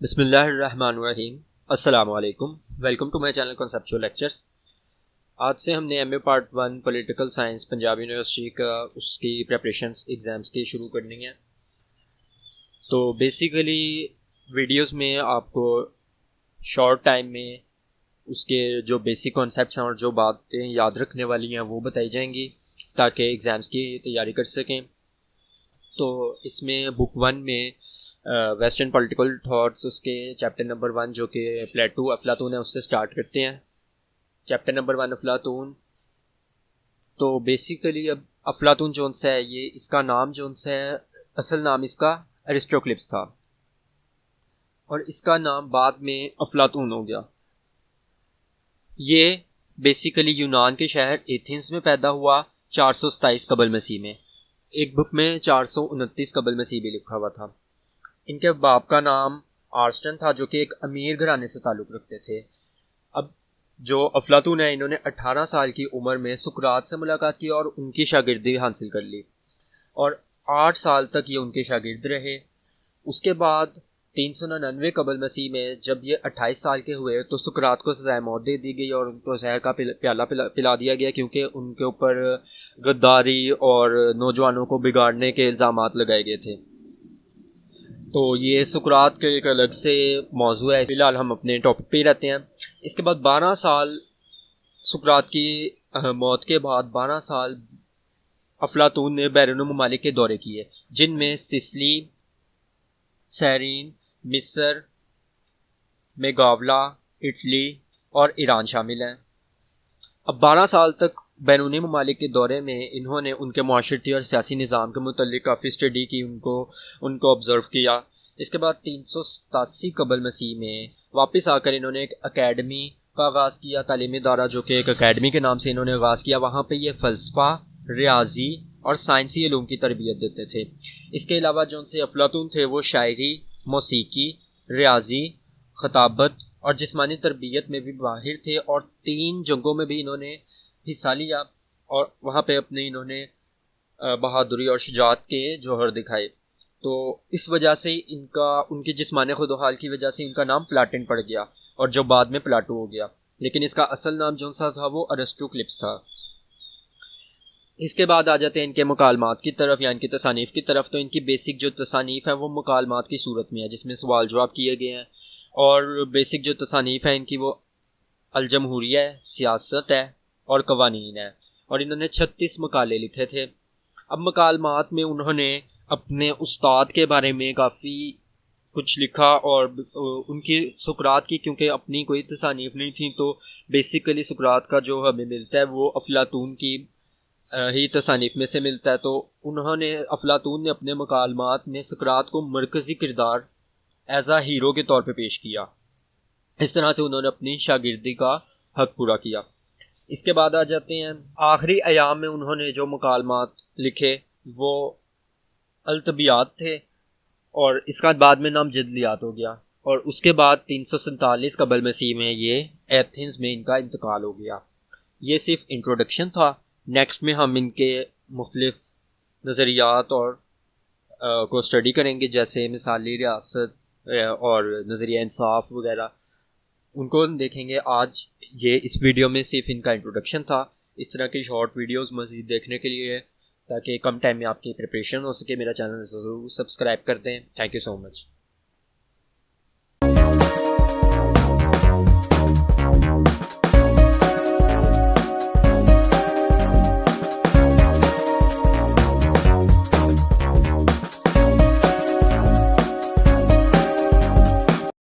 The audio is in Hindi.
बिस्मिल्लाहिर्रहमानिर्रहीम। अस्सलामु अलैकुम। Welcome to my channel conceptual lectures. आज से हमने MA part 1 political science Punjab university का उसकी प्रेपरेशंस एग्ज़ाम्स की शुरू करनी है। तो बेसिकली वीडियोस में आपको शॉर्ट टाइम में उसके जो बेसिक कॉन्सेप्ट्स हैं और जो बातें याद रखने वाली हैं वो बताई जाएंगी ताकि एग्ज़ाम्स की तैयारी कर सकें। तो इसमें बुक 1 में वेस्टर्न पॉलिटिकल थॉट्स उसके चैप्टर नंबर 1 जो कि प्लेटो अफलातून है उससे स्टार्ट करते हैं। चैप्टर नंबर 1 अफलातून। तो बेसिकली अब अफलातून जोन सा है, ये इसका नाम जोन सा है, असल नाम इसका अरिस्टोक्लिप्स था और इसका नाम बाद में अफलातून हो गया। ये बेसिकली यूनान के शहर एथेंस में पैदा हुआ 427 कबल मसीह में। एक बुक में 429 कबल मसीह भी लिखा हुआ था। इनके बाप का नाम आर्स्टन था जो कि एक अमीर घराने से ताल्लुक़ रखते थे। अब जो अफलातून है, इन्होंने 18 साल की उम्र में सुकरात से मुलाकात की और उनकी शागिर्दी हासिल कर ली और 8 साल तक ये उनके शागिर्द रहे। उसके बाद 399 कबल मसीह में जब ये 28 साल के हुए तो सुकरात को सज़ाए मौत दे दी गई और उनको जहर का प्याला पिला दिया गया क्योंकि उनके ऊपर गद्दारी और नौजवानों को बिगाड़ने के इल्ज़ामात लगाए गए थे। तो ये सुकरात के एक अलग से मौजू है, फिलहाल हम अपने टॉपिक पे ही रहते हैं। इसके बाद 12 साल सुकरात की मौत के बाद 12 साल अफलातून ने बैरून ममालिक के दौरे किए जिनमें सिसली, सैरीन, मिस्र, मेगावला, इटली और ईरान शामिल हैं। अब 12 साल तक बैरूनी ममालिक के दौरे में इन्होंने उनके माशरती और सियासी निज़ाम के मुतल्लिक़ काफ़ी स्टडी की, उनको ऑब्ज़र्व किया। इसके बाद 387 कबल मसीह में वापस आकर इन्होंने एक अकेडमी का आगाज़ किया, तालीमी इदारा जो कि एक अकेडमी के नाम से इन्होंने आगाज़ किया। वहाँ पे ये फ़लसफ़ा, रियाजी और साइंसी इल्म की तरबियत देते थे। इसके अलावा जो उनसे अफलातून थे वो शायरी, मौसीकी, रियाजी, खताबत और जिस्मानी तरबियत में भी माहिर थे और 3 जंगों में भी इन्होंने हिस्सा लिया और वहाँ पे अपने इन्होंने बहादुरी और शुजाअत के जौहर दिखाए। तो इस वजह से उनकी जिस्मानी खुदहाल की वजह से इनका नाम प्लाटिन पड़ गया और जो बाद में प्लाटो हो गया, लेकिन इसका असल नाम जो सा था वो अरिस्टोक्लिप्स था। इसके बाद आ जाते हैं इनके मुकालमात की तरफ या इनकी तसानीफ़ की तरफ। तो इनकी बेसिक जो तसानीफ़ है वो मुकालमात की सूरत में है जिसमें सवाल जवाब किए गए हैं और बेसिक जो तसानीफ़ है इनकी वो अल-जमहूरिया है, सियासत है और कवानीन है और इन्होंने 36 मकाले लिखे थे। अब मकालमात में उन्होंने अपने उस्ताद के बारे में काफ़ी कुछ लिखा और उनकी सुकरात की क्योंकि अपनी कोई तसानीफ़ नहीं थी तो बेसिकली सुकरात का जो हमें मिलता है वो अफलातून की ही तसानीफ़ में से मिलता है। तो अफलातून ने अपने मकालमात में सुकरात को मरकज़ी किरदार एज आ हीरो के तौर पे पेश किया। इस तरह से उन्होंने अपनी शागिर्दी का हक पूरा किया। इसके बाद आ जाते हैं आखिरी अयाम में उन्होंने जो मुकालमात लिखे वो अलतबियात थे और इसका बाद में नाम जदलियात हो गया और उसके बाद 347 कबल मसीह में ये एथेंस में इनका इंतकाल हो गया। ये सिर्फ इंट्रोडक्शन था। नेक्स्ट में हम इनके मुख्तलिफ नज़रियात और को स्टडी करेंगे जैसे मिसाली रियासत और नज़रिया इंसाफ वगैरह, उनको हम देखेंगे। आज ये इस वीडियो में सिर्फ इनका इंट्रोडक्शन था। इस तरह की शॉर्ट वीडियोस मज़ीद देखने के लिए ताकि कम टाइम में आपकी प्रिपरेशन हो सके मेरा चैनल ज़रूर सब्सक्राइब कर दें। Thank you so much.